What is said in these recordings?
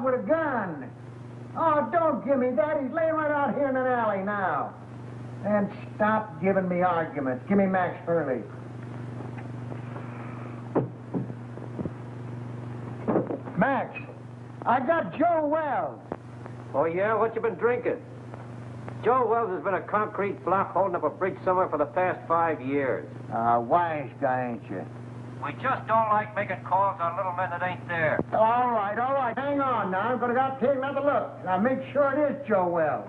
with a gun. Oh, don't give me that. He's laying right out here in an alley now. And stop giving me arguments. Give me Max Hurley. Max, I got Joe Wells. Oh, yeah? What you been drinking? Joe Wells has been a concrete block holding up a bridge somewhere for the past 5 years. Wise guy, ain't you? We just don't like making calls on little men that ain't there. All right, all right. Hang on now. I'm going to take another look. Now, make sure it is Joe Wells.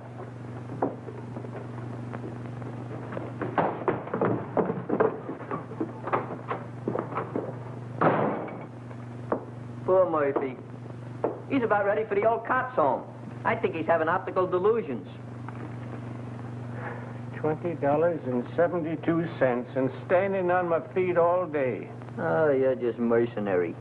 Poor Murphy. He's about ready for the old cops' home. I think he's having optical delusions. $20.72 and standing on my feet all day. Oh, you're just mercenary.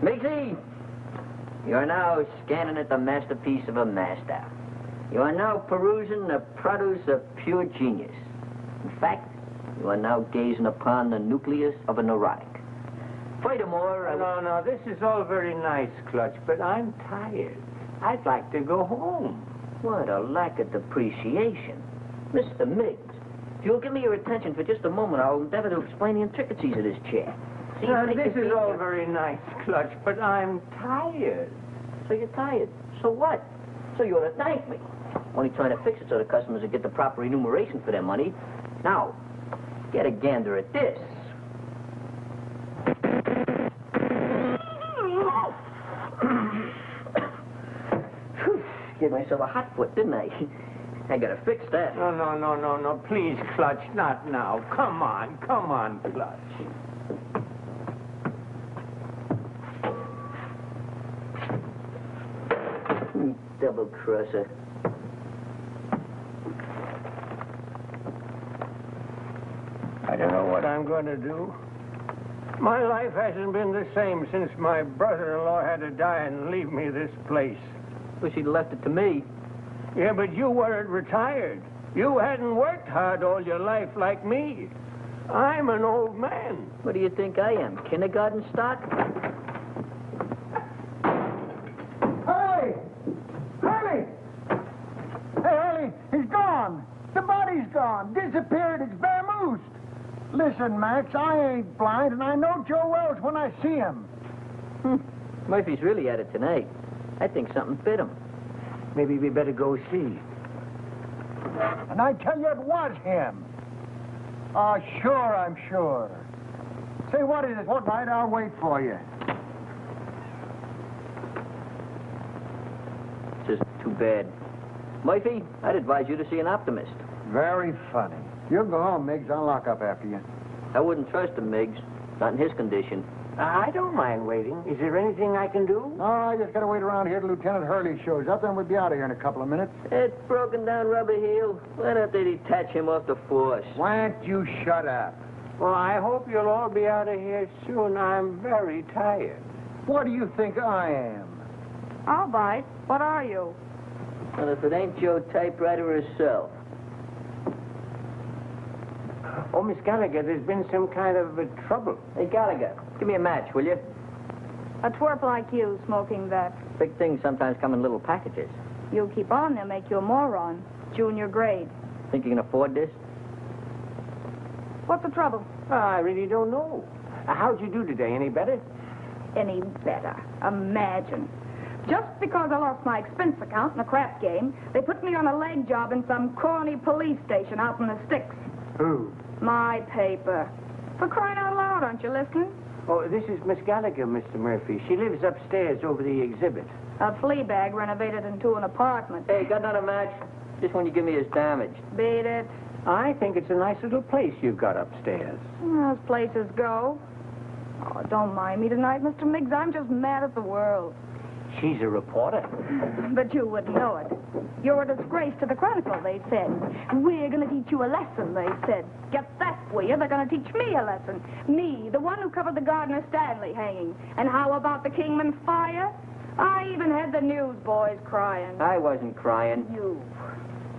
Mixie, you're now scanning at the masterpiece of a master. You are now perusing the produce of pure genius. In fact, you are now gazing upon the nucleus of a neurotic. Furthermore, No, this is all very nice, Clutch, but I'm tired. I'd like to go home. What a lack of depreciation. Mr. Miggs, if you'll give me your attention for just a moment, I'll endeavor to explain the intricacies of this chair. See, This is all very nice, Clutch, but I'm tired. So you're tired. So what? So you ought to thank me. Only trying to fix it so the customers will get the proper remuneration for their money. Now, get a gander at this. Gave myself a hot foot, didn't I? I gotta fix that. No, please, Clutch, not now. Come on, Clutch. Double crosser. I don't know what I'm going to do. My life hasn't been the same since my brother-in-law had to die and leave me this place. Wish he'd left it to me. Yeah, but you weren't retired. You hadn't worked hard all your life like me. I'm an old man. What do you think I am, kindergarten stock? Hurley! Hurley! Hey, Hurley, he's gone. The body's gone. Disappeared. It's vamoosed. Listen, Max, I ain't blind, and I know Joe Wells when I see him. Murphy's really at it tonight. I think something bit him. Maybe we better go see. And I tell you, it was him. Oh, sure, I'm sure. Say, what is it? What night? I'll wait for you. Just too bad. Murphy, I'd advise you to see an optimist. Very funny. You go home, Miggs. I'll lock up after you. I wouldn't trust him, Miggs. Not in his condition. I don't mind waiting. Is there anything I can do? No, I just gotta wait around here till Lieutenant Hurley shows up, then we'll be out of here in a couple of minutes. That broken down rubber heel. Why don't they detach him off the force? Why don't you shut up? Well, I hope you'll all be out of here soon. I'm very tired. What do you think I am? I'll bite. What are you? Well, if it ain't Joe Typewriter herself. Oh, Miss Gallagher, there's been some kind of trouble. Hey, Gallagher, give me a match, will you? A twerp like you smoking that. Big things sometimes come in little packages. You keep on, they'll make you a moron. Junior grade. Think you can afford this? What's the trouble? I really don't know. How'd you do today? Any better? Any better. Imagine. Just because I lost my expense account in a crap game, they put me on a leg job in some corny police station out in the sticks. Who? My paper. For crying out loud, aren't you listening? Oh, this is Miss Gallagher, Mr. Murphy. She lives upstairs over the exhibit. A flea bag renovated into an apartment. Hey, got another match? This one you give me is damaged. Beat it. I think it's a nice little place you've got upstairs. As places go. Oh, don't mind me tonight, Mr. Miggs. I'm just mad at the world. she's a reporter. But you wouldn't know it. You're a disgrace to the Chronicle, they said. We're going to teach you a lesson, they said. Get that for you. They're going to teach me a lesson. Me, the one who covered the Gardner Stanley hanging. And how about the Kingman fire? I even had the newsboys crying. I wasn't crying. You.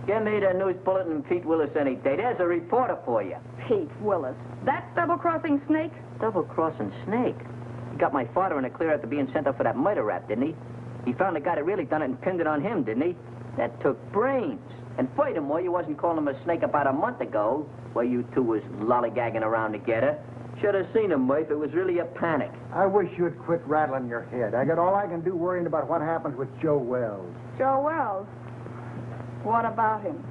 Give me the news bulletin and Pete Willis any day. There's a reporter for you. Pete Willis. That double-crossing snake? Double-crossing snake? He got my father in a clear after being sent up for that murder rap, didn't he? He found the guy that really done it and pinned it on him, didn't he? That took brains. And furthermore, you wasn't calling him a snake about a month ago, where you two was lollygagging around together. Should have seen him, Murph. It was really a panic. I wish you'd quit rattling your head. I got all I can do worrying about what happens with Joe Wells. Joe Wells? What about him?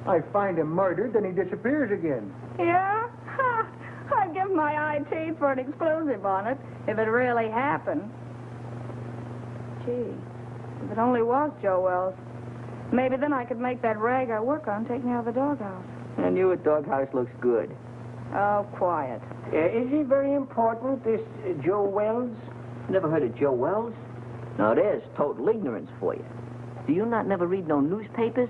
I find him murdered, then he disappears again. Yeah? Ha! I'd give my eye teeth for an exclusive on it, if it really happened. Gee, if it only was Joe Wells. Maybe then I could make that rag I work on take me out of the doghouse. And your doghouse looks good. Oh, quiet. Is he very important, this Joe Wells? Never heard of Joe Wells? Now, there's total ignorance for you. Do you not never read no newspapers?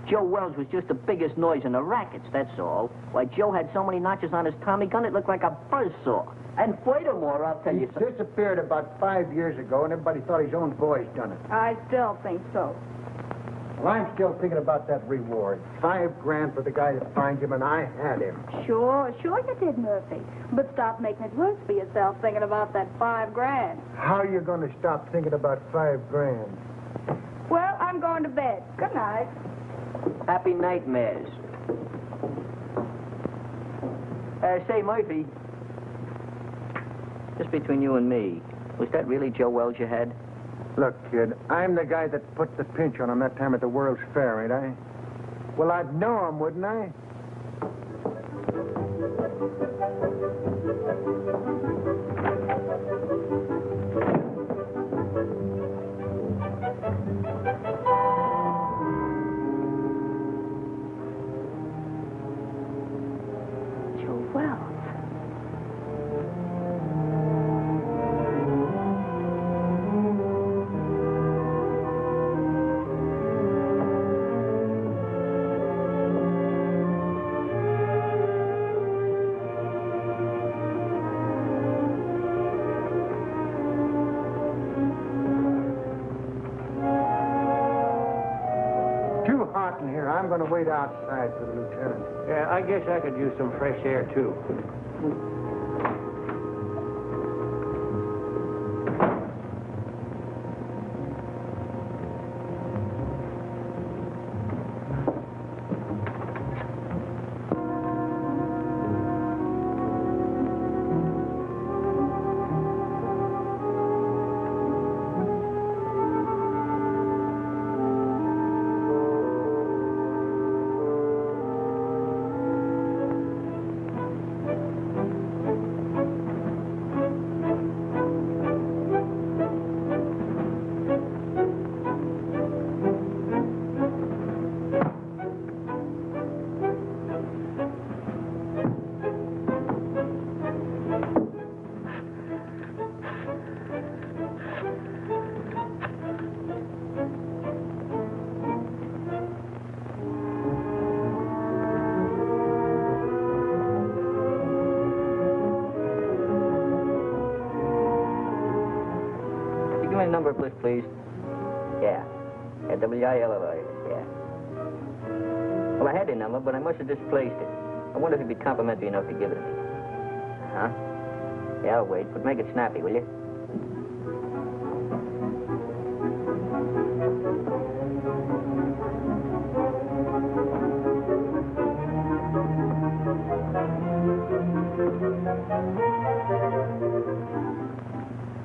Joe Wells was just the biggest noise in the rackets, that's all. Why, Joe had so many notches on his Tommy gun, it looked like a buzzsaw. And furthermore, I'll tell He you something. disappeared about 5 years ago, and everybody thought his own boys done it. I still think so. Well, I'm still thinking about that reward. $5 for the guy that finds him, and I had him. Sure you did, Murphy. But stop making it worse for yourself thinking about that $5. How are you going to stop thinking about $5? Well, I'm going to bed. Good night. Happy nightmares. Say, Murphy. Just between you and me, was that really Joe Wells you had? Look, kid, I'm the guy that put the pinch on him that time at the World's Fair, ain't I? Well, I'd know him, wouldn't I? Joe Wells. In here. I'm going to wait outside for the lieutenant. Yeah, I guess I could use some fresh air, too. Give me a number of list, please. Yeah. W-I-L-L-I. Yeah. Well, I had the number, but I must have displaced it. I wonder if you'd be complimentary enough to give it to me. Huh? Yeah, I'll wait, but make it snappy, will you?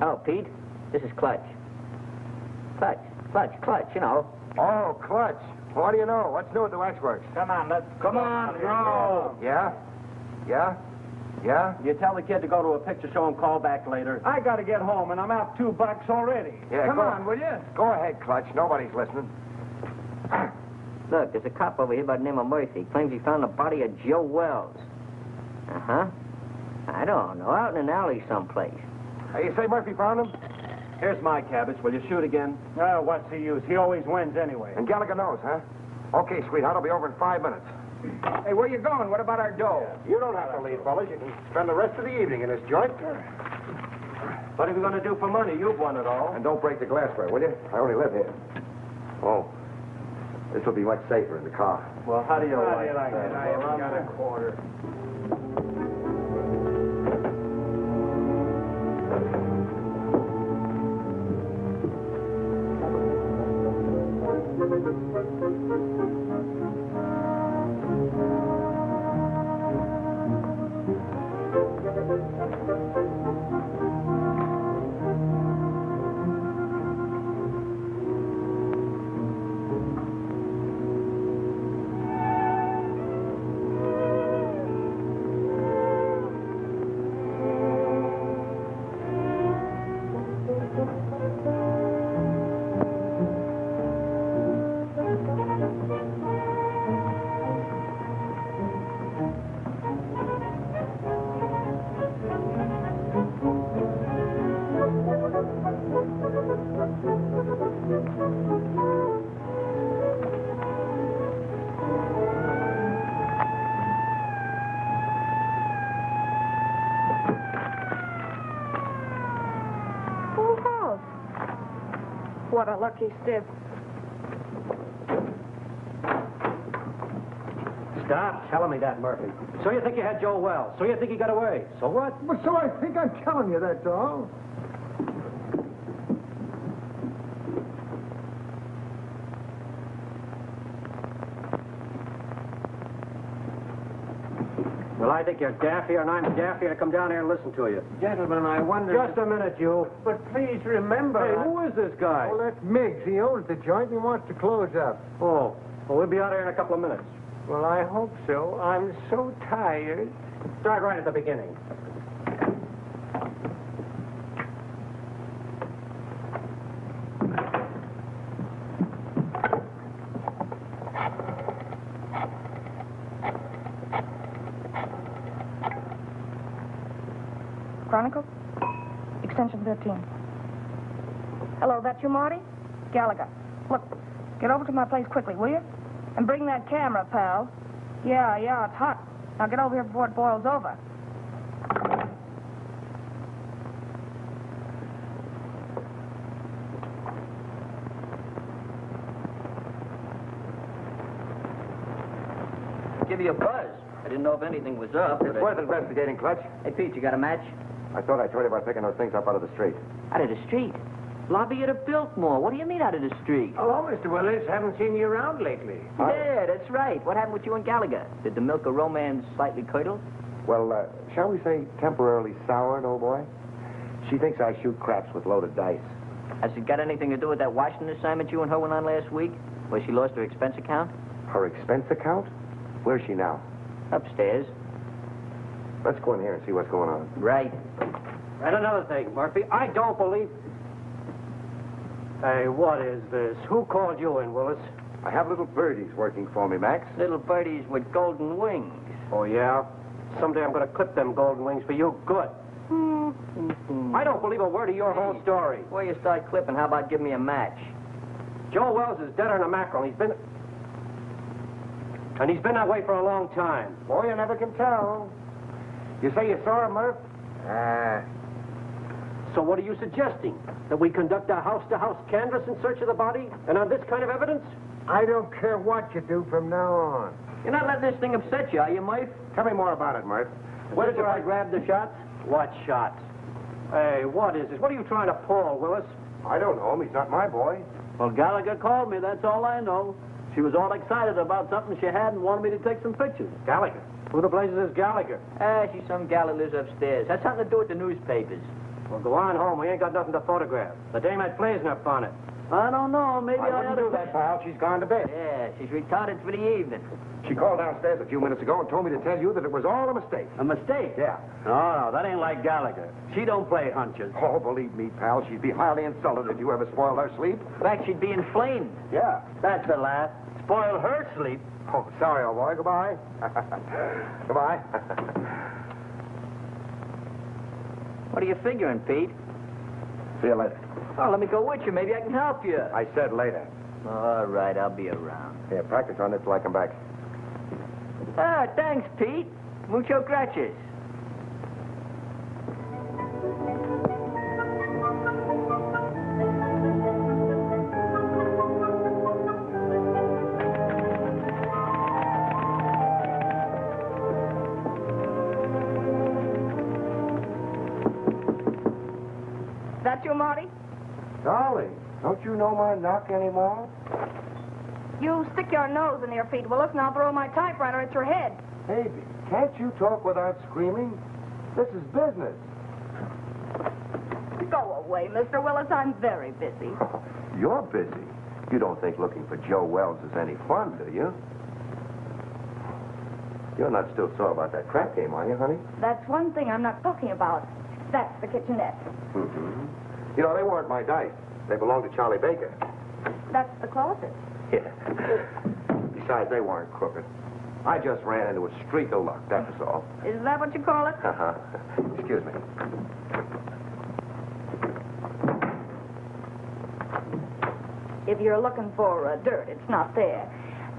Oh, Pete, this is Clutch. Clutch, you know. Oh, Clutch. What do you know? What's new at the waxworks? Come on, let's Come on, bro. Yeah? Yeah? Yeah? You tell the kid to go to a picture show and call back later. I got to get home, and I'm out $2 already. Yeah, Come go- on, will you? Go ahead, Clutch. Nobody's listening. Look, there's a cop over here by the name of Murphy. He claims he found the body of Joe Wells. Uh-huh. I don't know, out in an alley someplace. Hey, you say Murphy found him? Here's my cabbage. Will you shoot again? Oh, what's the use? He always wins anyway. And Gallagher knows, huh? Okay, sweetheart, I'll be over in 5 minutes. Hey, where you going? What about our dough? You don't have to leave, fellas. You can spend the rest of the evening in this joint. What are we going to do for money? You've won it all. And don't break the glassware, will you? I only live here. Oh, this will be much safer in the car. Well, how do you like it? I haven't got a quarter. What a lucky stiff. Stop telling me that, Murphy. So you think you had Joe Wells. So you think he got away. So what? Well, so I think I'm telling you, that's all. Well, I think you're daffier and I'm daffier to come down here and listen to you. Gentlemen, I wonder... Just a minute, you. But please remember... Hey, who is this guy? Well, that's Miggs. He owns the joint and he wants to close up. Oh, well, we'll be out here in a couple of minutes. Well, I hope so. I'm so tired. Start right at the beginning. Chronicle? Extension 13. Hello, that you, Marty? Gallagher. Look, get over to my place quickly, will you? And bring that camera, pal. Yeah, it's hot. Now get over here before it boils over. Give you a buzz. I didn't know if anything was up. It's worth investigating, Clutch. Hey, Pete, you got a match? I thought I told you about picking those things up out of the street. Out of the street? Lobby at a Biltmore. What do you mean out of the street? Hello, Mr. Willis. Haven't seen you around lately. Yeah, that's right. What happened with you and Gallagher? Did the milk of romance slightly curdle? Well, shall we say temporarily soured, old boy? She thinks I shoot craps with loaded dice. Has it got anything to do with that Washington assignment you and her went on last week? Where she lost her expense account? Her expense account? Where's she now? Upstairs. Let's go in here and see what's going on. Right. And another thing, Murphy, I don't believe... Hey, what is this? Who called you in, Willis? I have little birdies working for me, Max. Little birdies with golden wings. Oh, yeah? Someday I'm going to clip them golden wings for you good. I don't believe a word of your whole story. Before you start clipping, how about giving me a match? Joe Wells is deader than a mackerel. He's been that way for a long time. Boy, you never can tell. You say you saw him, Murph? So what are you suggesting? That we conduct a house-to-house canvass in search of the body? And on this kind of evidence? I don't care what you do from now on. You're not letting this thing upset you, are you, Murph? Tell me more about it, Murph. Where did I grab the shots? What shots? Hey, what is this? What are you trying to pull, Willis? I don't know him. He's not my boy. Well, Gallagher called me, that's all I know. She was all excited about something she had and wanted me to take some pictures. Gallagher? Who the blazes is Gallagher? She's some gal that lives upstairs. Has something to do with the newspapers. Well, go on home. We ain't got nothing to photograph. The dame had blazing up on it. I don't know, maybe I wouldn't ought do to... that, pal. She's gone to bed. Yeah, she's retarded for the evening. She called downstairs a few minutes ago and told me to tell you that it was all a mistake. A mistake? Yeah. No, that ain't like Gallagher. She don't play hunches. Oh, believe me, pal, she'd be highly insulted if you ever spoiled her sleep. In fact, she'd be inflamed. Yeah. That's the laugh. Spoil her sleep. Oh, sorry, old boy. Goodbye. Goodbye. What are you figuring, Pete? See you later. Oh, let me go with you. Maybe I can help you. I said later. All right, I'll be around. Yeah, practice on this till I come back. Ah, thanks, Pete. Mucho gracias. That you, Marty? Dolly, don't you know my knock anymore? You stick your nose in your feet, Willis, and I'll throw my typewriter at your head. Baby, can't you talk without screaming? This is business. Go away, Mr. Willis. I'm very busy. You're busy. You don't think looking for Joe Wells is any fun, do you? You're not still sore about that crap game, are you, honey? That's one thing I'm not talking about. That's the kitchenette. Mm-hmm. You know, they weren't my dice. They belonged to Charlie Baker. That's the closet. Yeah. Besides, they weren't crooked. I just ran into a streak of luck, that was all. Is that what you call it? Uh-huh. Excuse me. If you're looking for dirt, it's not there.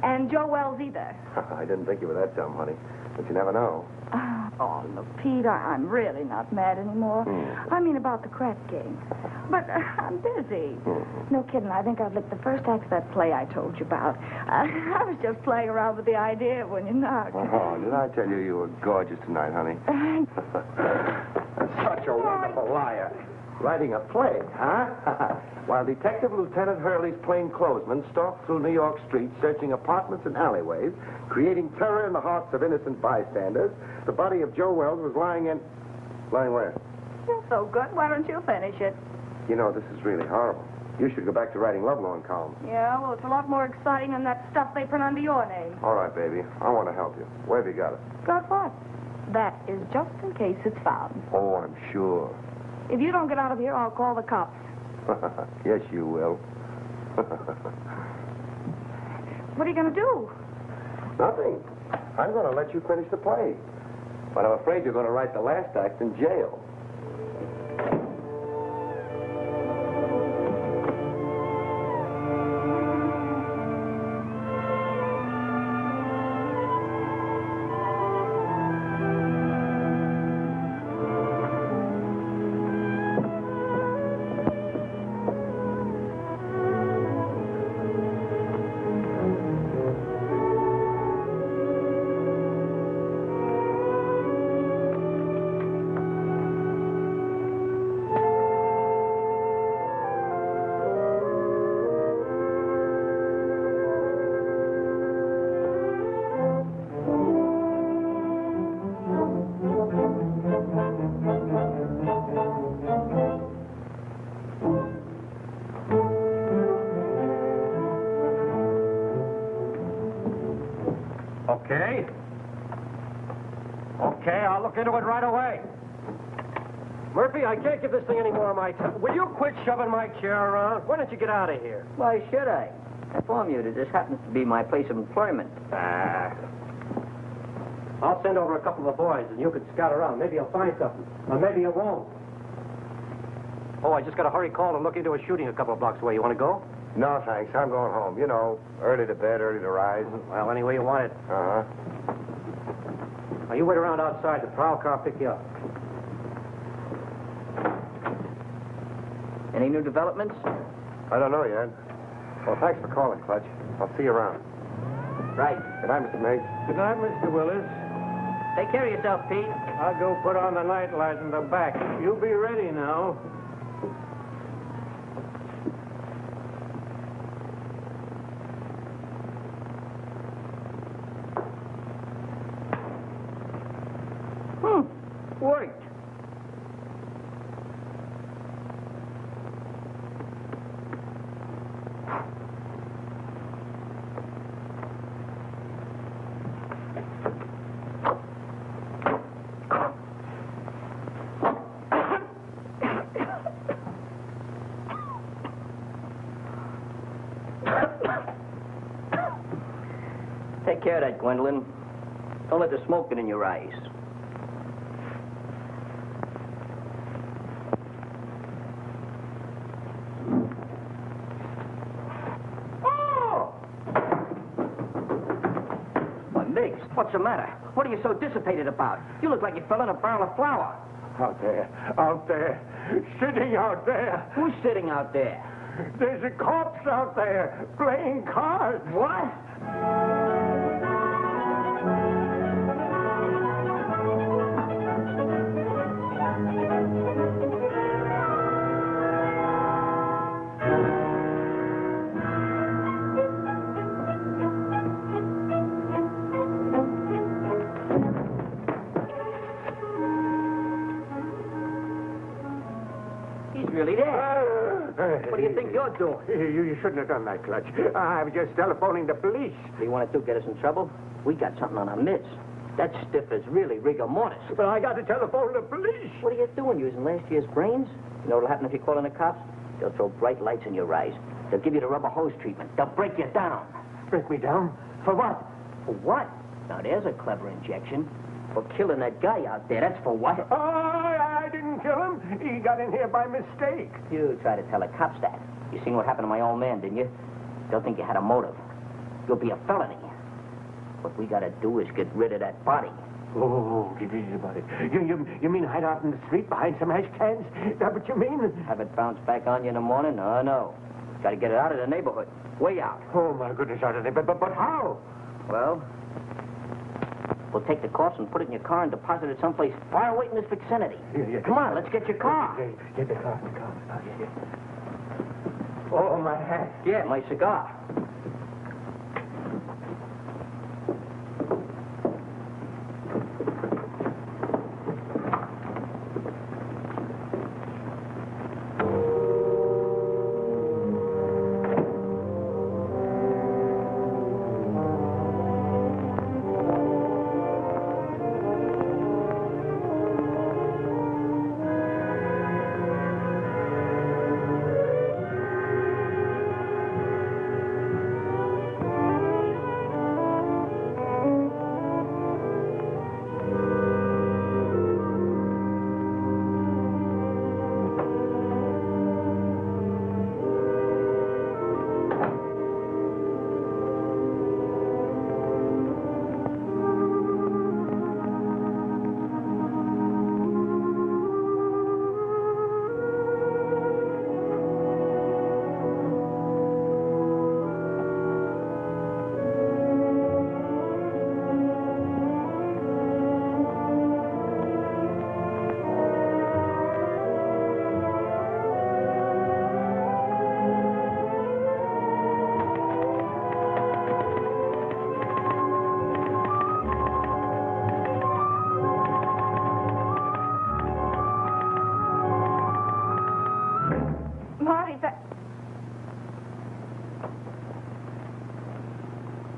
And Joe Wells either. I didn't think you were that dumb, honey. But you never know. Oh, look, Pete, I'm really not mad anymore. I mean about the crap game. But I'm busy. No kidding, I think I've licked the first act of that play I told you about. I was just playing around with the idea when you knocked. Oh, did I tell you you were gorgeous tonight, honey? Such a wonderful liar. Writing a play, huh? While Detective Lieutenant Hurley's plainclothesmen stalked through New York streets, searching apartments and alleyways, creating terror in the hearts of innocent bystanders, the body of Joe Wells was lying in... Lying where? You're so good. Why don't you finish it? You know, this is really horrible. You should go back to writing lovelorn columns. Yeah, well, it's a lot more exciting than that stuff they print under your name. All right, baby. I want to help you. Where have you got it? Got what? That is just in case it's found. Oh, I'm sure. If you don't get out of here, I'll call the cops. Yes, you will. What are you going to do? Nothing. I'm going to let you finish the play. But I'm afraid you're going to write the last act in jail. Okay, I'll look into it right away. Murphy, I can't give this thing any more of my time. Will you quit shoving my chair around? Why don't you get out of here? Why should I? I inform you that this happens to be my place of employment. I'll send over a couple of boys, and you can scout around. Maybe you'll find something. Or maybe you won't. Oh, I just got a hurry call to look into a shooting a couple of blocks away. You want to go? No, thanks. I'm going home. You know, early to bed, early to rise. Well, any way you want it. Uh-huh. Now, you wait around outside. The prowl car will pick you up. Any new developments? I don't know yet. Well, thanks for calling, Clutch. I'll see you around. Right. Good night, Mr. Miggs. Good night, Mr. Willis. Take care of yourself, Pete. I'll go put on the night light in the back. You be ready now. Worked. Take care of that, Gwendolyn. Don't let the smoke get in your eyes. the matter? What are you so dissipated about? You look like you fell in a barrel of flour. Out there, sitting out there. Who's sitting out there? There's a corpse out there playing cards. What? Really there. What do you think you're doing? You shouldn't have done that, Clutch. I was just telephoning the police. What do you want to do, get us in trouble? We got something on our midst. That stiff is really rigor mortis. But I got to telephone the police. What are you doing, using last year's brains? You know what'll happen if you call in the cops? They'll throw bright lights in your eyes. They'll give you the rubber hose treatment. They'll break you down. Break me down? For what? For what? Now, there's a clever injection. For killing that guy out there. That's for what? Oh, I didn't kill him. He got in here by mistake. You try to tell the cops that. You seen what happened to my old man, didn't you? They'll think you had a motive. You'll be a felony. What we gotta do is get rid of that body. Oh, get easy about it. You mean hide out in the street behind some ash cans? Is that what you mean? Have it bounce back on you in the morning? Oh, no. Gotta get it out of the neighborhood. Way out. Oh, my goodness, out of there. But how? Well, we'll take the corpse and put it in your car and deposit it someplace far away in this vicinity. Yeah. Come on, let's get your car. Get the car. Oh, yeah. Oh, my hat. Yeah, my cigar.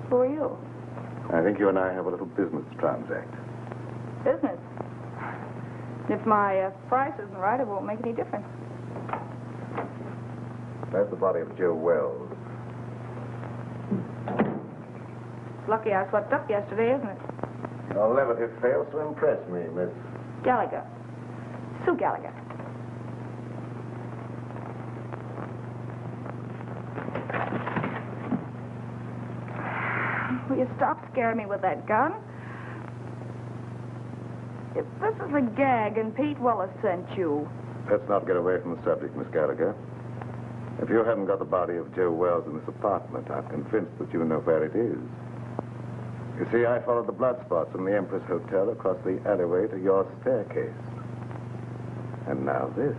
Who are you? I think you and I have a little business to transact. Business? If my price isn't right, it won't make any difference. That's the body of Joe Wells. Lucky I slept up yesterday, isn't it? Your levity fails to impress me, Miss... Gallagher. Sue Gallagher. Will you stop scaring me with that gun? If this is a gag and Pete Wallace sent you... Let's not get away from the subject, Miss Gallagher. If you haven't got the body of Joe Wells in this apartment, I'm convinced that you know where it is. You see, I followed the blood spots from the Empress Hotel across the alleyway to your staircase. And now this.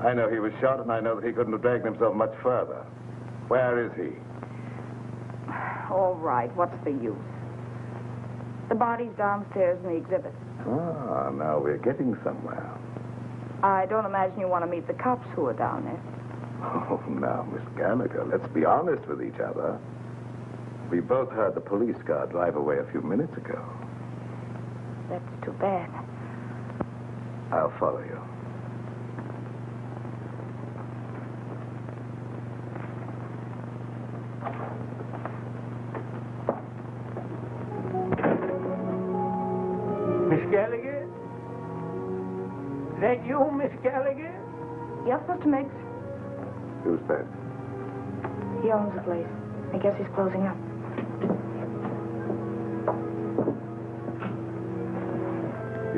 I know he was shot, and I know that he couldn't have dragged himself much further. Where is he? All right, what's the use? The body's downstairs in the exhibit. Ah, now we're getting somewhere. I don't imagine you want to meet the cops who are down there. Oh, now, Miss Gallagher, let's be honest with each other. We both heard the police car drive away a few minutes ago. That's too bad. I'll follow you. Miss Gallagher? Is that you, Miss Gallagher? Yes, Mr. Miggs. Who's that? He owns the place. I guess he's closing up.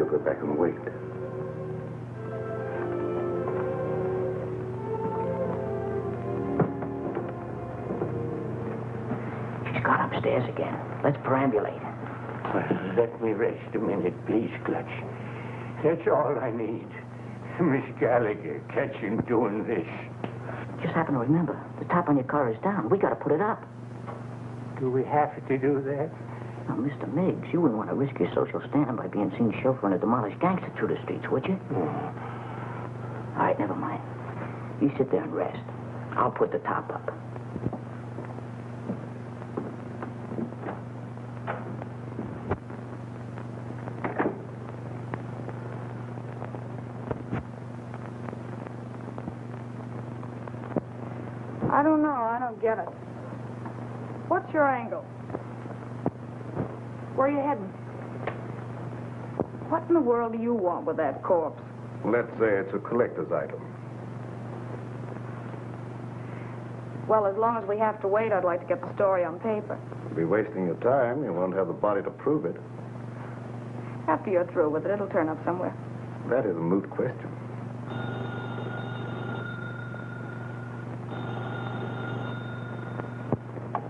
she'll go back and wait. She's gone upstairs again. Let's perambulate. Well, let me rest a minute, please, Clutch. That's all I need. Miss Gallagher, catch him doing this. Just happen to remember, the top on your car is down. We gotta put it up. Do we have to do that? Now, Mr. Miggs, you wouldn't want to risk your social standing by being seen chauffeuring a demolished gangster through the streets, would you? All right, never mind. You sit there and rest. I'll put the top up. I don't know. I don't get it. What's your angle? Where are you heading? What in the world do you want with that corpse? Let's say it's a collector's item. Well, as long as we have to wait, I'd like to get the story on paper. You'll be wasting your time. You won't have the body to prove it. After you're through with it, it'll turn up somewhere. That is a moot question.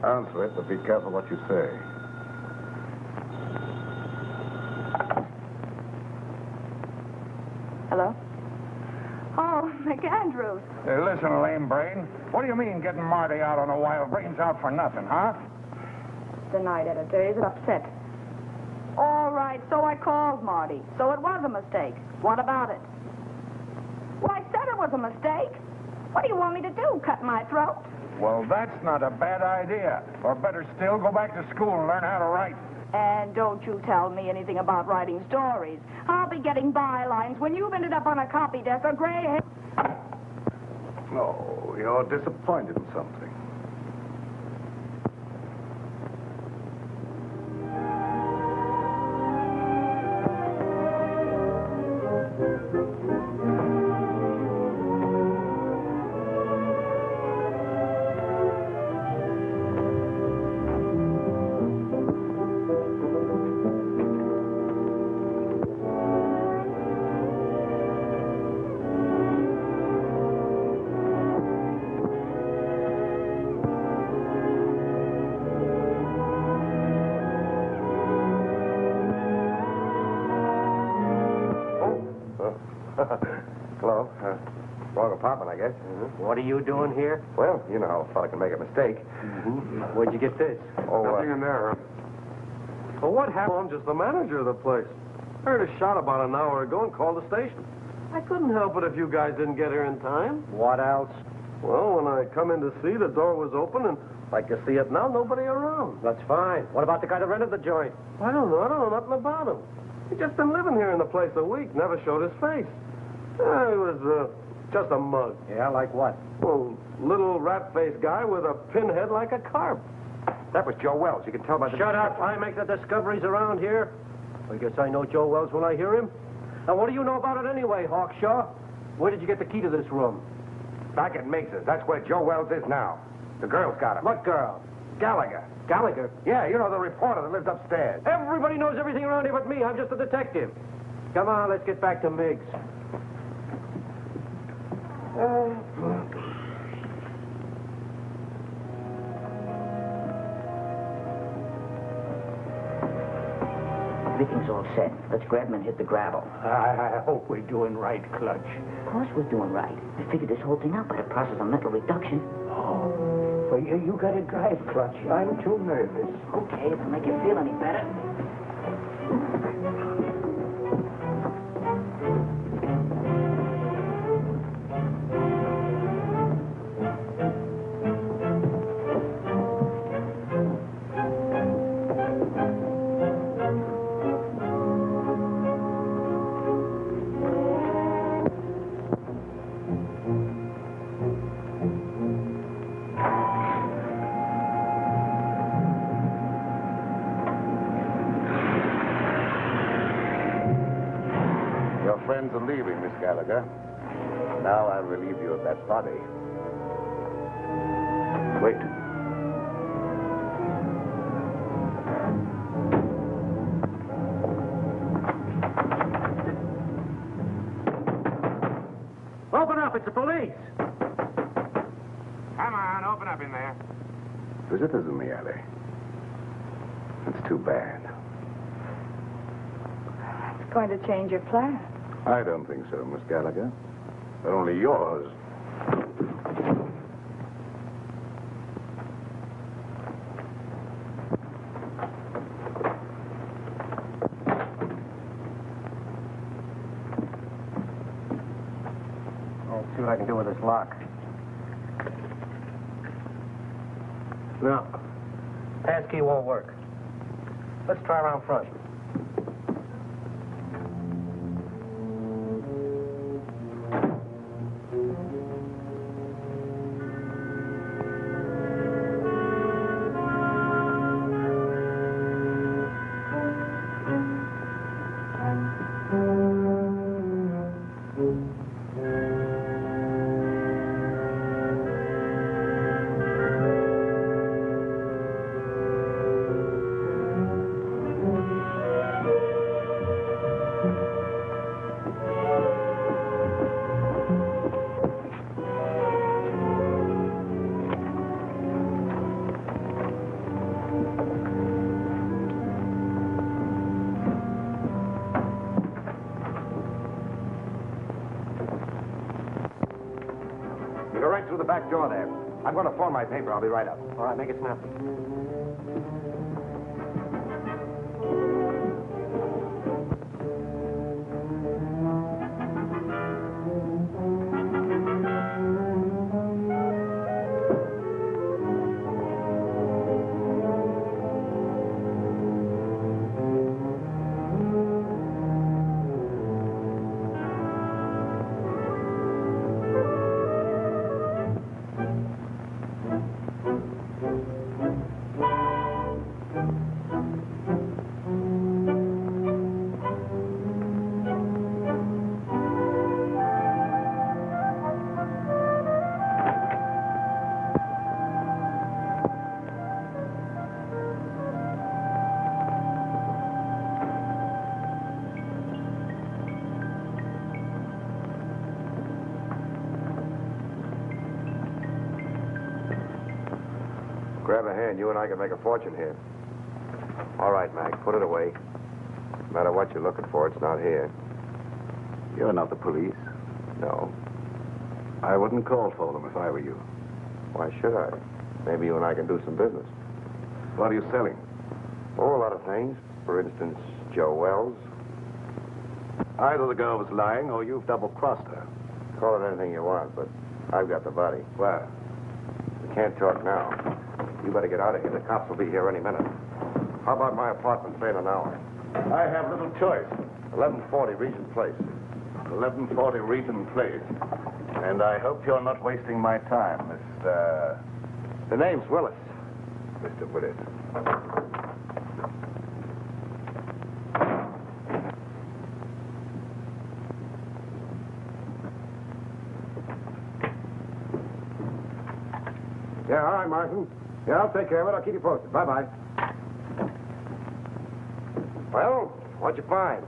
Answer it, but be careful what you say. Hello? Oh, McAndrews. Hey, listen, lame brain. What do you mean getting Marty out on a wild brains out for nothing, huh? The night editor. Is it upset? All right, so I called Marty. So it was a mistake. What about it? Well, I said it was a mistake. What do you want me to do, cut my throat? Well, that's not a bad idea. Or better still, go back to school and learn how to write. And don't you tell me anything about writing stories. I'll be getting bylines when you've ended up on a copy desk or gray hair. No, you're disappointed in something. Hello. Wrong apartment, I guess. What are you doing here? Well, you know how a fella can make a mistake. Where'd you get this? Oh, Nothing in there. Well, what happened? I'm just the manager of the place. Heard a shot about an hour ago and called the station. I couldn't help it if you guys didn't get here in time. What else? Well, when I come in to see, the door was open, and like you see it now, nobody around. That's fine. What about the guy that rented the joint? I don't know nothing about him. He just been living here in the place a week, never showed his face. He was just a mug. Yeah, like what? Well, little rat-faced guy with a pinhead like a carp. that was Joe Wells. You can tell by the... Shut up. I make the discoveries around here. I guess I know Joe Wells when I hear him. Now, what do you know about it anyway, Hawkshaw? Where did you get the key to this room? Back at Miggs's. That's where Joe Wells is now. The girl's got him. What girl? Gallagher. Gallagher? Yeah, you know, the reporter that lives upstairs. Everybody knows everything around here but me. I'm just a detective. Come on, let's get back to Miggs. Everything's all set. Let's grab him and hit the gravel. I hope we're doing right, Clutch. Of course we're doing right. I figured this whole thing out by the process of mental reduction. Oh, well, you gotta drive, Clutch. I'm too nervous. Okay, if it'll make you feel any better. Your friends are leaving, Miss Gallagher. Now I'll relieve you of that body. Wait. police. Come on, open up in there. Visitors in the alley. That's too bad. It's going to change your plan. I don't think so, Miss Gallagher. But only yours. I'll see what I can do with this lock. No. Passkey won't work. Let's try around front. Go right through the back door there. I'm going to form my paper. I'll be right up. All right, make it snappy. Grab a hand. You and I can make a fortune here. All right, Mac. Put it away. No matter what you're looking for, it's not here. You're not the police? No. I wouldn't call for them if I were you. Why should I? Maybe you and I can do some business. What are you selling? Oh, a lot of things. For instance, Joe Wells. Either the girl was lying or you've double-crossed her. Call it anything you want, but I've got the body. Where? We can't talk now. You better get out of here. The cops will be here any minute. How about my apartment, say in an hour? I have little choice. 1140 Regent Place. 1140 Regent Place. And I hope you're not wasting my time, Mr... The name's Willis. Mr. Willis. Yeah, all right, Martin. Yeah, I'll take care of it. I'll keep you posted. Bye-bye. Well, what'd you find?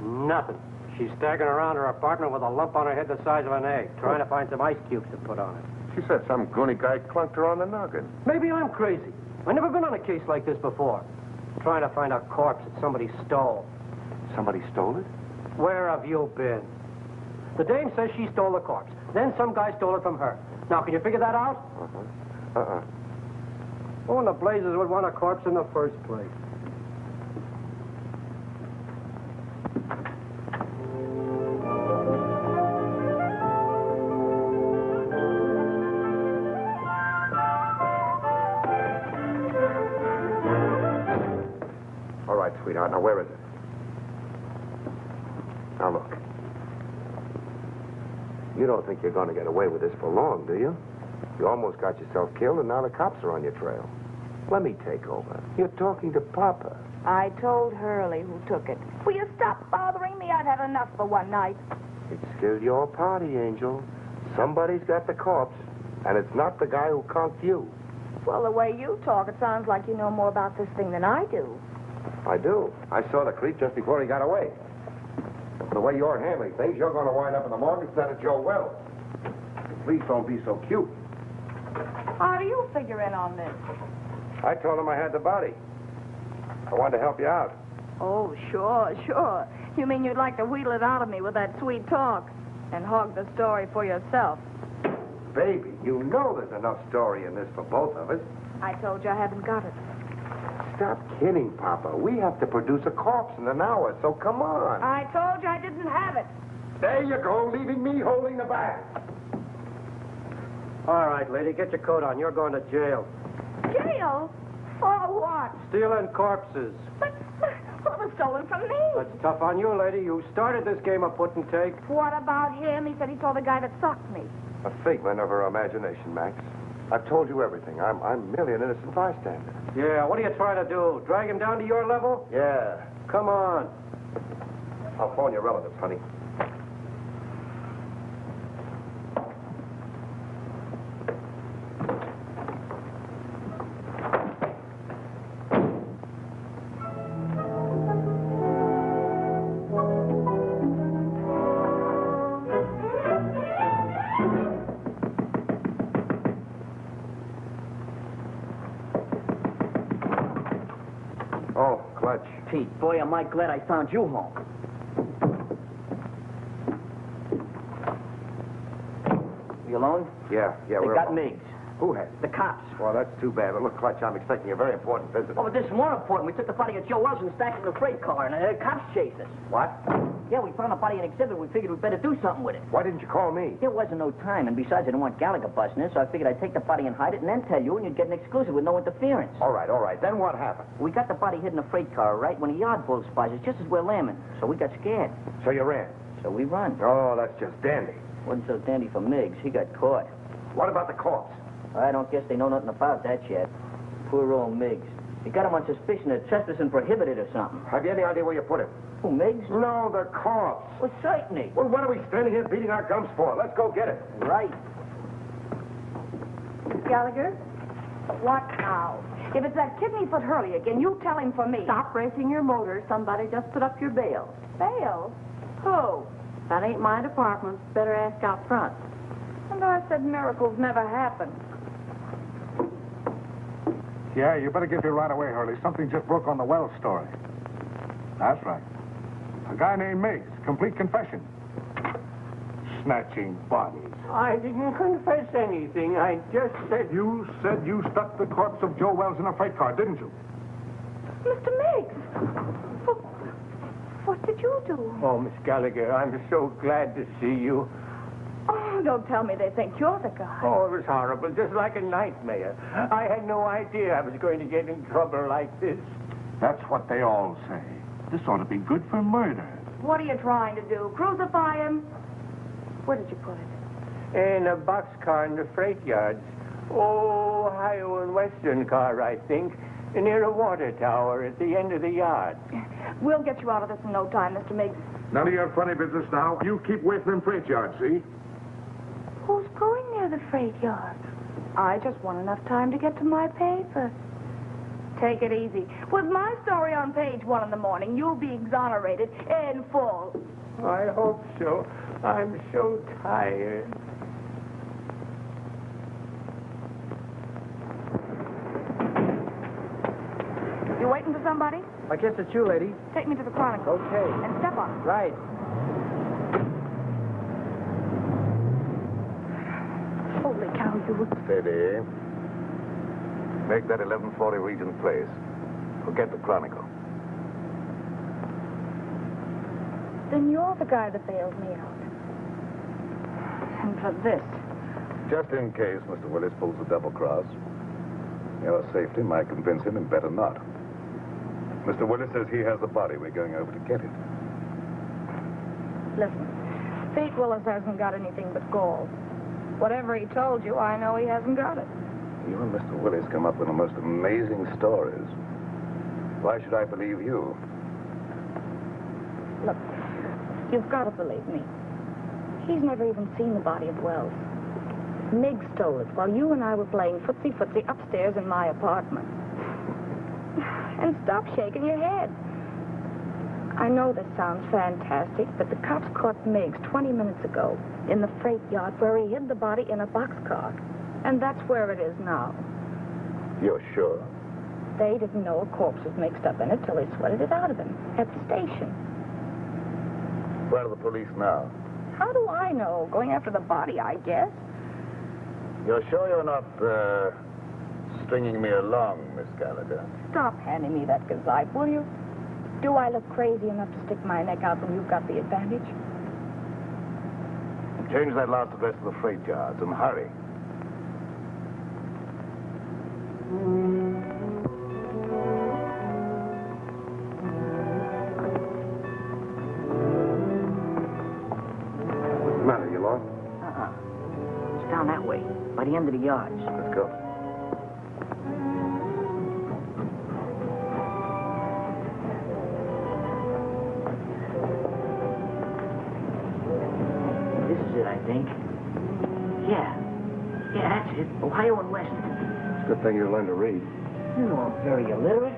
Nothing. She's staggering around her apartment with a lump on her head the size of an egg, trying to find some ice cubes to put on it. She said some goony guy clunked her on the noggin. Maybe I'm crazy. I've never been on a case like this before. Trying to find a corpse that somebody stole. Somebody stole it? Where have you been? The dame says she stole the corpse. Then some guy stole it from her. Now, can you figure that out? Who in the blazes would want a corpse in the first place? All right, sweetheart. Now, where is it? Now, look. You don't think you're going to get away with this for long, do you? You almost got yourself killed, and now the cops are on your trail. Let me take over. You're talking to Papa. I told Hurley who took it. Will you stop bothering me? I've had enough for one night. It's still your party, Angel. Somebody's got the corpse, and it's not the guy who conked you. Well, the way you talk, it sounds like you know more about this thing than I do. I do. I saw the creep just before he got away. The way you're handling things, you're going to wind up in the morgue instead of Joe Wells. Please don't be so cute. How do you figure in on this? I told him I had the body. I wanted to help you out. Oh, sure, sure. You mean you'd like to wheedle it out of me with that sweet talk and hog the story for yourself? Baby, you know there's enough story in this for both of us. I told you I haven't got it. Stop kidding, Papa. We have to produce a corpse in an hour, so come on. I told you I didn't have it. There you go, leaving me holding the bag. All right, lady, get your coat on. You're going to jail. Jail? For what? Stealing corpses. But what was stolen from me? That's tough on you, lady. You started this game of put and take. What about him? He said he saw the guy that socked me. A figment of her imagination, Max. I've told you everything. I'm merely an innocent bystander. Yeah, what are you trying to do? Drag him down to your level? Yeah. Come on. I'll phone your relatives, honey. Oh, Clutch. Pete, boy, am I glad I found you home. You alone? Yeah, They we're got alone. Miggs. Who has? The cops. Well, that's too bad. But look, Clutch, I'm expecting a very important visitor. Oh, but this is more important. We took the body of Joe Wells and stacked it in a freight car, and the cops chased us. What? Yeah, we found the body in exhibit. We figured we'd better do something with it. Why didn't you call me? There wasn't no time, and besides, I didn't want Gallagher busting in, so I figured I'd take the body and hide it and then tell you, and you'd get an exclusive with no interference. All right. Then what happened? We got the body hid in a freight car, right, when a yard bull spies us just as we're lambing. So we got scared. So you ran? So we run. Oh, that's just dandy. Wasn't so dandy for Miggs. He got caught. What about the corpse? I don't guess they know nothing about that yet. Poor old Miggs. You got him on suspicion of trespassing prohibited or something. Have you any idea where you put him? Who, Miggs? No, the corpse. Well, certainly. Well, what are we standing here beating our gums for? Let's go get it. Right. Gallagher? What now? If it's that kidney-foot Hurley again, you tell him for me. Stop racing your motor. Somebody just put up your bail. Bail? Who? That ain't my department. Better ask out front. And I said miracles never happen. Yeah, you better get here right away, Hurley. Something just broke on the Wells story. That's right. A guy named Miggs. Complete confession. Snatching bodies. I didn't confess anything. I just said... You said you stuck the corpse of Joe Wells in a freight car, didn't you? Mr. Miggs! What did you do? Oh, Miss Gallagher, I'm so glad to see you. Oh, don't tell me they think you're the guy. Oh, it was horrible, just like a nightmare. I had no idea I was going to get in trouble like this. That's what they all say. This ought to be good for murder. What are you trying to do? Crucify him? Where did you put it? In a boxcar in the freight yards. Oh, Ohio and Western car, I think. Near a water tower at the end of the yard. We'll get you out of this in no time, Mr. Miggs. None of your funny business now. You keep away from them freight yards, see? Who's going near the freight yard? I just want enough time to get to my paper. Take it easy. With my story on page 1 in the morning, you'll be exonerated in full. I hope so. I'm so tired. You waiting for somebody? I guess it's you, lady. Take me to the Chronicle. Okay. And step on it. Right. Holy cow, you... Steady. Make that 1140 Regent Place. Forget the Chronicle. Then you're the guy that bailed me out. And for this. Just in case Mr. Willis pulls a double cross, your safety might convince him and better not. Mr. Willis says he has the body. We're going over to get it. Listen, Pete Willis hasn't got anything but gall. Whatever he told you, I know he hasn't got it. You and Mr. Willis come up with the most amazing stories. Why should I believe you? Look, you've got to believe me. He's never even seen the body of Wells. Miggs stole it while you and I were playing footsie-footsie upstairs in my apartment. And stop shaking your head. I know this sounds fantastic, but the cops caught Miggs 20 minutes ago in the freight yard where he hid the body in a boxcar. And that's where it is now. You're sure? They didn't know a corpse was mixed up in it till they sweated it out of him at the station. Where are the police now? How do I know? Going after the body, I guess. You're sure you're not, stringing me along, Miss Gallagher? Stop handing me that gazipe, will you? Do I look crazy enough to stick my neck out when you've got the advantage? Change that last address to the freight yards and hurry. What's the matter? You lost? It's down that way, by the end of the yards. Let's go. This is it, I think. Yeah, that's it. Ohio and West. It's a good thing you learned to read. You know I'm very illiterate.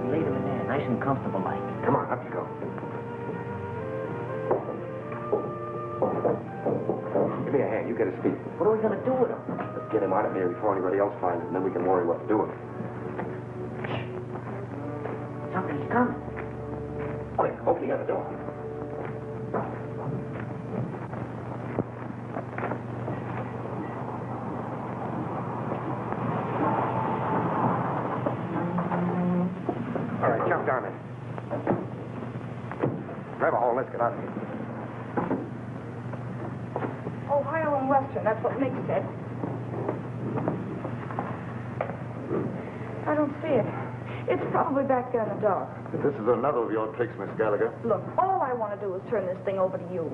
Laid him in there, nice and comfortable like. Come on, up you go. Give me a hand. You get his feet. What are we going to do with him? Let's get him out of here before anybody else finds it, and then we can worry what to do with him. Something's coming. Quick, open the other door. All right, jump down there. Grab a hole, let's get out of here. Ohio and Western, that's what Mick said. I don't see it. It's probably back there in the dark. If this is another of your tricks, Miss Gallagher. Look, all I want to do is turn this thing over to you.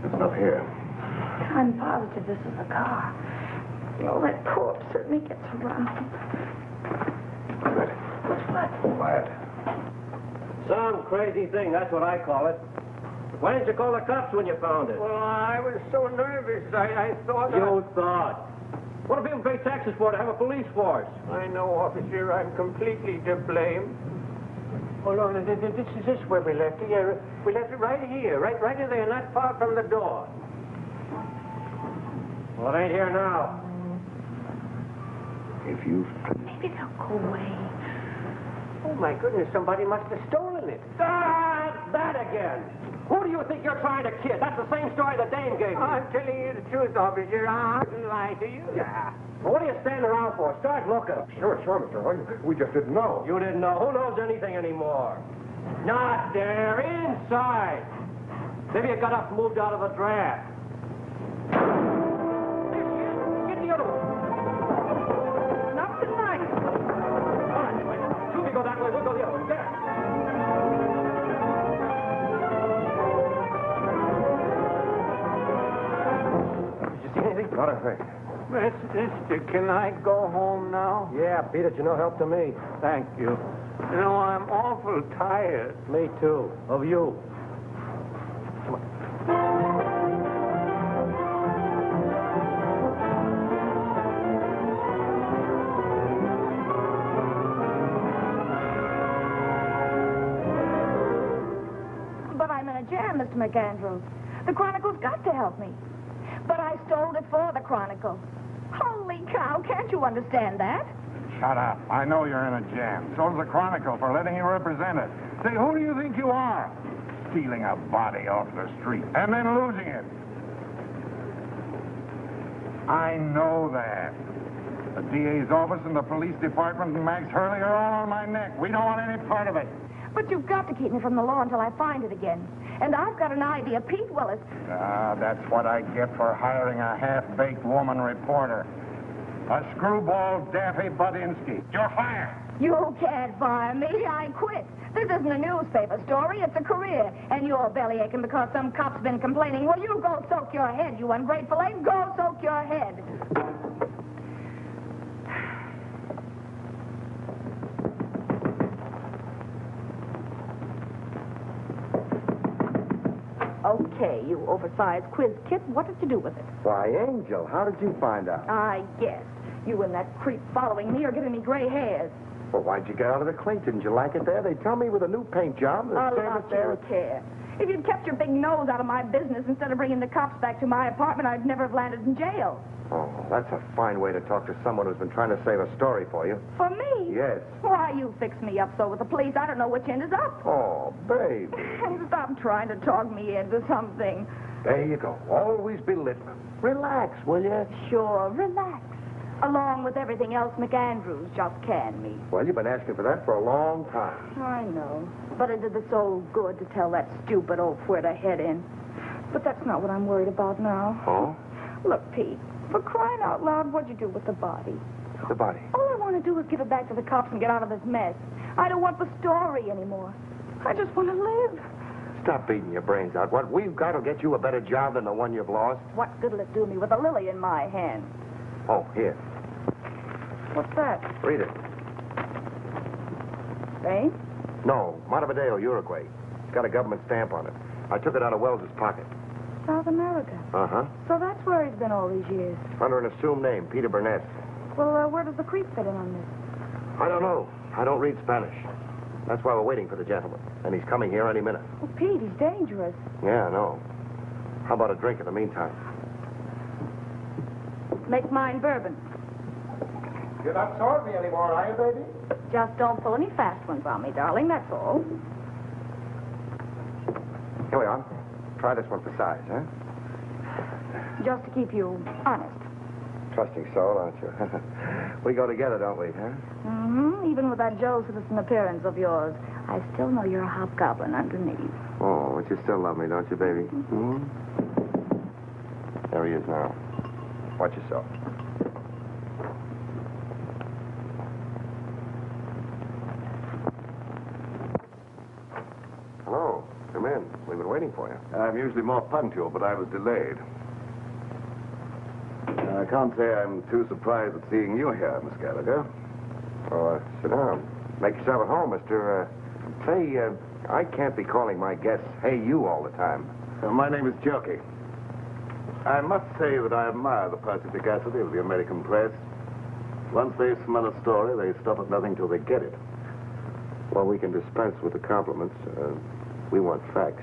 It's not here. I'm positive this is the car. You know, that corpse certainly gets around. Ready. What? Quiet. Some crazy thing, that's what I call it. Why didn't you call the cops when you found it? Well, I was so nervous. I thought You thought. What do people pay taxes for to have a police force? I know, officer. I'm completely to blame. Hold on. This is where we left it. Yeah, we left it right here. Right in there, not far from the door. Well, it ain't here now. If you... Maybe they'll go away. Oh, my goodness. Somebody must have stolen it. Ah, that again. Who do you think you're trying to kid? That's the same story the dame gave me. I'm telling you the truth, officer. I wouldn't lie to you. Yeah. Well, what are you standing around for? Start looking. Sure, Mr. Hoy. We just didn't know. You didn't know. Who knows anything anymore? Not there. Inside. Maybe it got up and moved out of the draft. Get the other one. Not tonight. All right, anyway. Two of you go that way. We'll go the other way. There. Did you see anything? Not a thing. Mister, can I go home now? Yeah, Peter, it's no help to me. Thank you. You know, I'm awful tired. Me too. Of you. But I'm in a jam, Mr. McAndrews. The Chronicle's got to help me. But I stole it for the Chronicle. Holy cow, can't you understand that? Shut up. I know you're in a jam. So's the Chronicle for letting you represent it. Say, who do you think you are? Stealing a body off the street and then losing it. I know that. The DA's office and the police department and Max Hurley are all on my neck. We don't want any part of it. But you've got to keep me from the law until I find it again. And I've got an idea. Pete Willis. Ah, that's what I get for hiring a half-baked woman reporter. A screwball Daffy Budinsky. You're fired. You can't fire me. I quit. This isn't a newspaper story. It's a career. And you're bellyaching because some cop's been complaining. Well, you go soak your head, you ungrateful ape. Go soak your head. Okay, you oversized quiz kit. What did you do with it? Why, Angel, how did you find out? I guess. You and that creep following me are giving me gray hairs. Well, why'd you get out of the clink? Didn't you like it there? They tell me with a new paint job, the A service lot there... you care. If you'd kept your big nose out of my business instead of bringing the cops back to my apartment, I'd never have landed in jail. Oh, that's a fine way to talk to someone who's been trying to save a story for you. For me? Yes. Why, you fix me up so with the police, I don't know which end is up. Oh, baby. Stop trying to talk me into something. There you go. Always belittling. Relax, will you? Sure, relax. Along with everything else McAndrews just canned me. Well, you've been asking for that for a long time. I know. But it did the soul good to tell that stupid oaf where to head in. But that's not what I'm worried about now. Oh? Look, Pete, for crying out loud, what'd you do with the body? The body. All I want to do is give it back to the cops and get out of this mess. I don't want the story anymore. I just want to live. Stop beating your brains out. What we've got will get you a better job than the one you've lost. What good'll it do me with a lily in my hand? Oh, here. What's that? Read it. Spain? No, Montevideo, Uruguay. It's got a government stamp on it. I took it out of Wells's pocket. South America. Uh-huh. So that's where he's been all these years. Under an assumed name, Peter Burnett. Well, where does the creep fit in on this? I don't know. I don't read Spanish. That's why we're waiting for the gentleman. And he's coming here any minute. Well, Pete, he's dangerous. Yeah, I know. How about a drink in the meantime? Make mine bourbon. You're not sorting me anymore, are you, baby? Just don't pull any fast ones on me, darling, that's all. Here we are. Try this one for size, huh? Just to keep you honest. Trusting soul, aren't you? We go together, don't we, huh? Mm-hmm. Even with that Joe citizen appearance of yours, I still know you're a hobgoblin underneath. Oh, but you still love me, don't you, baby? Hmm? There he is now. Watch yourself. Hello. Come in. We've been waiting for you. I'm usually more punctual, but I was delayed. I can't say I'm too surprised at seeing you here, Miss Gallagher. Oh, sit down. Make yourself at home, mister. Say, I can't be calling my guests, hey, you, all the time. My name is Jerky. I must say that I admire the perspicacity of the American press. Once they smell a story, they stop at nothing till they get it. Well, we can dispense with the compliments. We want facts.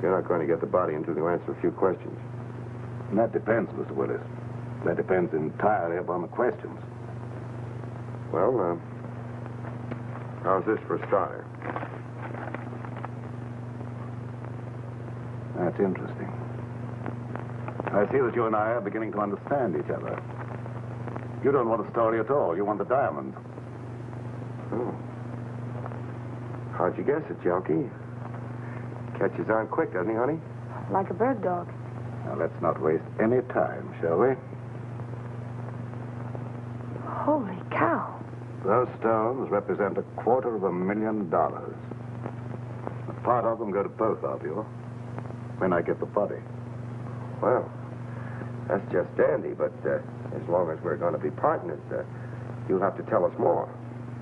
You're not going to get the body until you answer a few questions. And that depends, Mr. Willis. That depends entirely upon the questions. Well, how's this for a starter? That's interesting. I see that you and I are beginning to understand each other. You don't want a story at all. You want the diamond. Oh. How'd you guess it, Jelky? Catches on quick, doesn't he, honey? Like a bird dog. Now, let's not waste any time, shall we? Holy cow. Those stones represent $250,000. A part of them go to both of you when I get the body. Well, that's just dandy, but as long as we're going to be partners, you'll have to tell us more.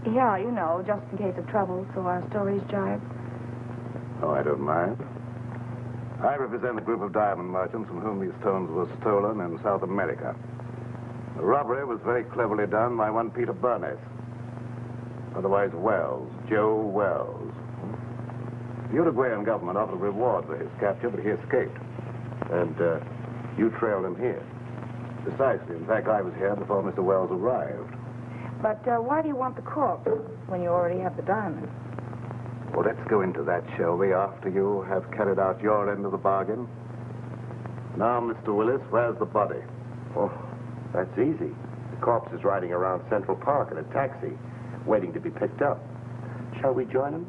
Yeah, you know, just in case of trouble, so our stories jive. Oh, I don't mind. I represent a group of diamond merchants from whom these stones were stolen in South America. The robbery was very cleverly done by one Peter Burnett. Otherwise Wells, Joe Wells. The Uruguayan government offered a reward for his capture, but he escaped. And you trailed him here? Precisely. In fact, I was here before Mr. Wells arrived. But why do you want the corpse when you already have the diamond? Well, let's go into that, shall we, after you have carried out your end of the bargain? Now, Mr. Willis, where's the body? Oh, that's easy. The corpse is riding around Central Park in a taxi, waiting to be picked up. Shall we join him?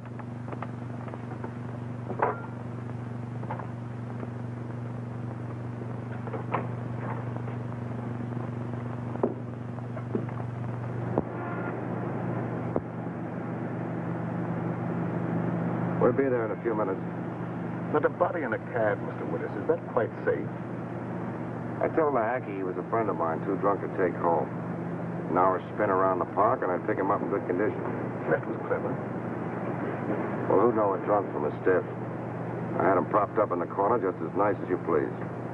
We'll be there in a few minutes. But a body in a cab, Mr. Willis, is that quite safe? I told the hacky he was a friend of mine, too drunk to take home. An hour spin around the park, and I'd pick him up in good condition. That was clever. Well, who'd know a drunk from a stiff? I had him propped up in the corner just as nice as you please.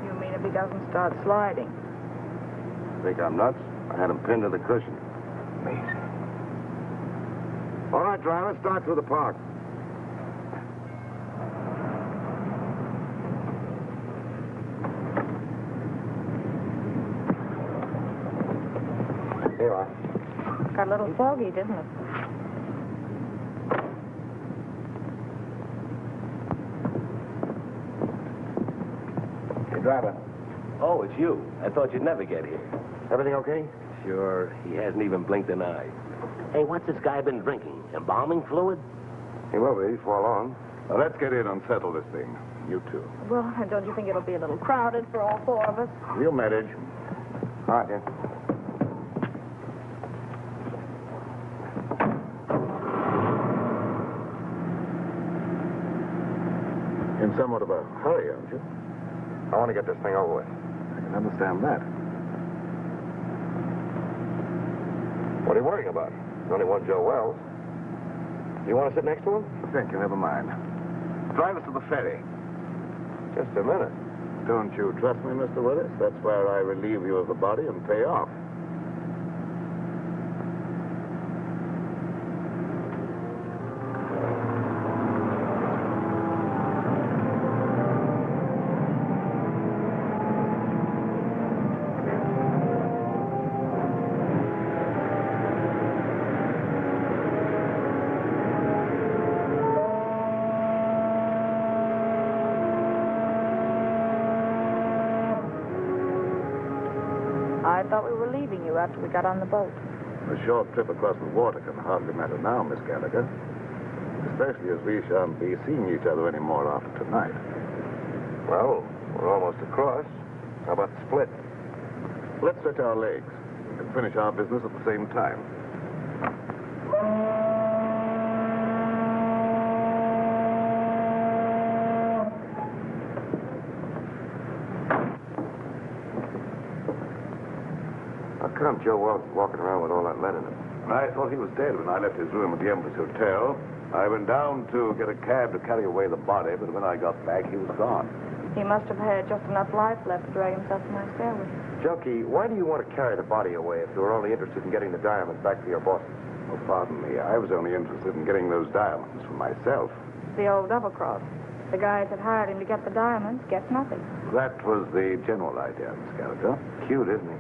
You mean if he doesn't start sliding? Think I'm nuts? I had him pinned to the cushion. Easy. All right, driver, start through the park. Here you are. Got a little foggy, didn't it? Hey, driver. Oh, it's you. I thought you'd never get here. Everything okay? Sure. He hasn't even blinked an eye. Hey, what's this guy been drinking? Embalming fluid? He will be before long. Now, let's get in and settle this thing. You two. Well, don't you think it'll be a little crowded for all four of us? You manage. All right, then. In somewhat of a hurry, aren't you? I want to get this thing over with. I can understand that. What are you worrying about? There's only one Joe Wells. You want to sit next to him? Thank you, never mind. Drive us to the ferry. Just a minute. Don't you trust me, Mr. Willis? That's where I relieve you of the body and pay off. I thought we were leaving you after we got on the boat. A short trip across the water can hardly matter now, Miss Gallagher. Especially as we shan't be seeing each other anymore after tonight. Well, we're almost across. How about the split? Let's stretch our legs. We can finish our business at the same time. How come Joe Wells is walking around with all that lead in him? I thought he was dead when I left his room at the Empress Hotel. I went down to get a cab to carry away the body, but when I got back, he was gone. He must have had just enough life left to drag himself to my stairway. Junkie, why do you want to carry the body away if you were only interested in getting the diamonds back to your bosses? Oh, pardon me. I was only interested in getting those diamonds for myself. The old double-cross. The guys that hired him to get the diamonds get nothing. That was the general idea, Miss Gallagher. Cute, isn't he?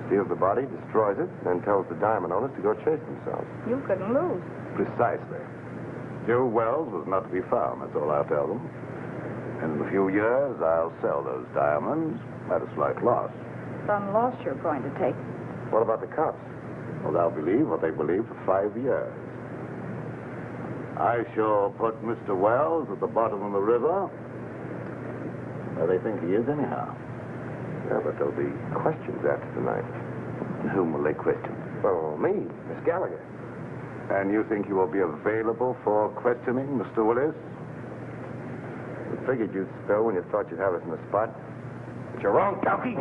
Steals the body, destroys it, then tells the diamond owners to go chase themselves. You couldn't lose. Precisely. Joe Wells was not to be found, that's all I'll tell them. And in a few years, I'll sell those diamonds at a slight loss. Some loss you're going to take. What about the cops? Well, they'll believe what they believe for 5 years. I shall put Mr. Wells at the bottom of the river, where they think he is anyhow. Yeah, but there'll be questions after tonight. And whom will they question? Oh, me, Miss Gallagher. And you think you will be available for questioning, Mr. Willis? We figured you'd spill when you thought you'd have us in the spot. But you're wrong, Junkie.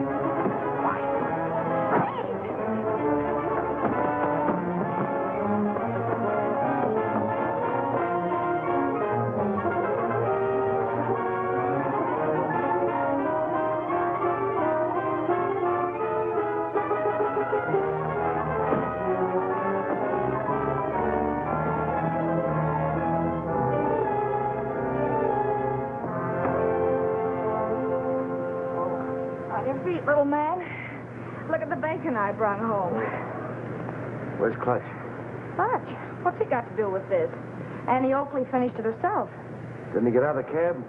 Little man, look at the bacon I brought home. Where's Clutch? Clutch? What's he got to do with this? Annie Oakley finished it herself. Didn't he get out of the cab?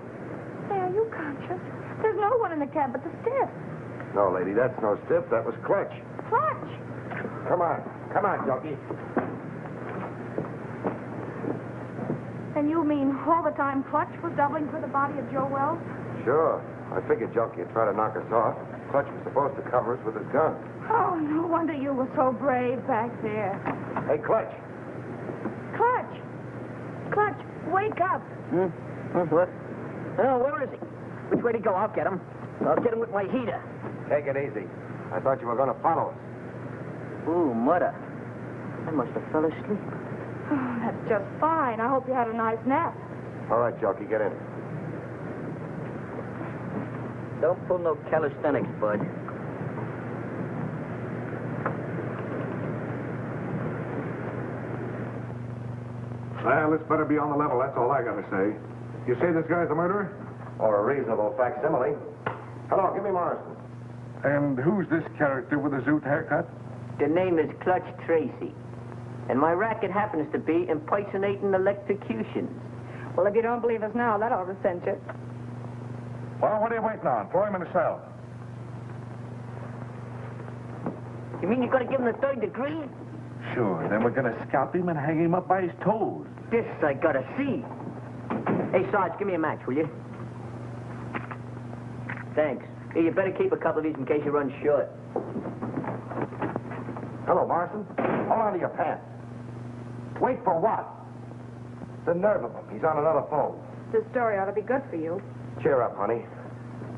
Hey, are you conscious? There's no one in the cab but the stiff. No, lady, that's no stiff. That was Clutch. Clutch? Come on. Come on, Junkie. And you mean all the time Clutch was doubling for the body of Joe Wells? Sure. I figured Junkie would try to knock us off. Clutch was supposed to cover us with his gun. Oh, no wonder you were so brave back there. Hey, Clutch. Clutch! Clutch, wake up. What? Oh, where is he? Which way to go? I'll get him. I'll get him with my heater. Take it easy. I thought you were going to follow us. Ooh, mother. I must have fell asleep. Oh, that's just fine. I hope you had a nice nap. All right, Junkie, get in. Don't pull no calisthenics, bud. Well, this better be on the level, that's all I gotta say. You say this guy's the murderer? Or a reasonable facsimile. Hello, give me Morrison. And who's this character with the zoot haircut? The name is Clutch Tracy. And my racket happens to be impersonating electrocutions. Well, if you don't believe us now, that ought to cinch it. Well, what are you waiting on? Throw him in the cell. You mean you're going to give him the 3rd degree? Sure, then we're gonna scalp him and hang him up by his toes. This I gotta see. Hey, Sarge, give me a match, will you? Thanks. Hey, you better keep a couple of these in case you run short. Hello, Morrison. Hold on to your pants. Wait for what? The nerve of him. He's on another phone. This story ought to be good for you. Cheer up, honey.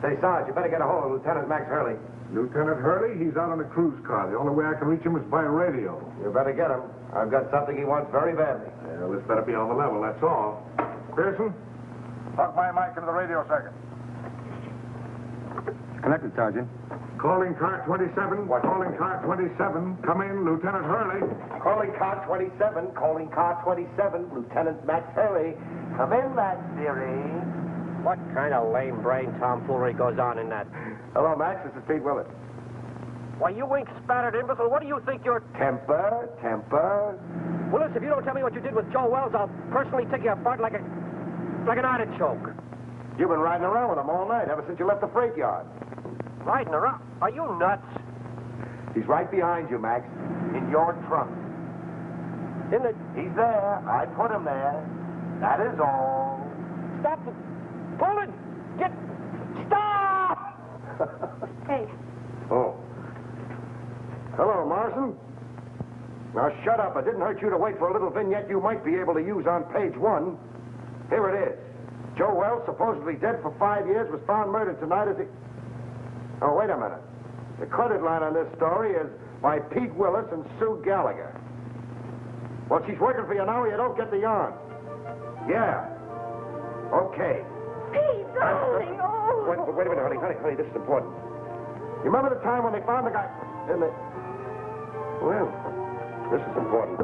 Say, Sarge, you better get a hold of Lieutenant Max Hurley. Lieutenant Hurley, he's out on a cruise car. The only way I can reach him is by radio. You better get him. I've got something he wants very badly. Well, this better be on the level, that's all. Pearson, plug my mic into the radio circuit. Connected, Sergeant. Calling car 27. What? Calling car 27. Come in, Lieutenant Hurley. Calling car 27. Calling car 27. Lieutenant Max Hurley. Come in, Max, dearie. What kind of lame-brained tomfoolery goes on in that? Hello, Max. This is Pete Willett. Why, you ink-spattered imbecile, what do you think you're... Temper. Willis, if you don't tell me what you did with Joe Wells, I'll personally take you apart like an artichoke. You've been riding around with him all night, ever since you left the freight yard. Riding around? Are you nuts? He's right behind you, Max. In your trunk. In the... He's there. I put him there. That is all. Stop it. Pull it. Get... Stop! Hey, Oh. Hello, Morrison. Now, shut up. It didn't hurt you to wait for a little vignette you might be able to use on page 1. Here it is. Joe Wells, supposedly dead for 5 years, was found murdered tonight as he... Oh, wait a minute. The credit line on this story is by Pete Willis and Sue Gallagher. Well, she's working for you now or you don't get the yarn. Yeah. Okay. Pete, darling, oh. Wait a minute, honey, this is important. You remember the time when they found the guy in the... Well, this is important.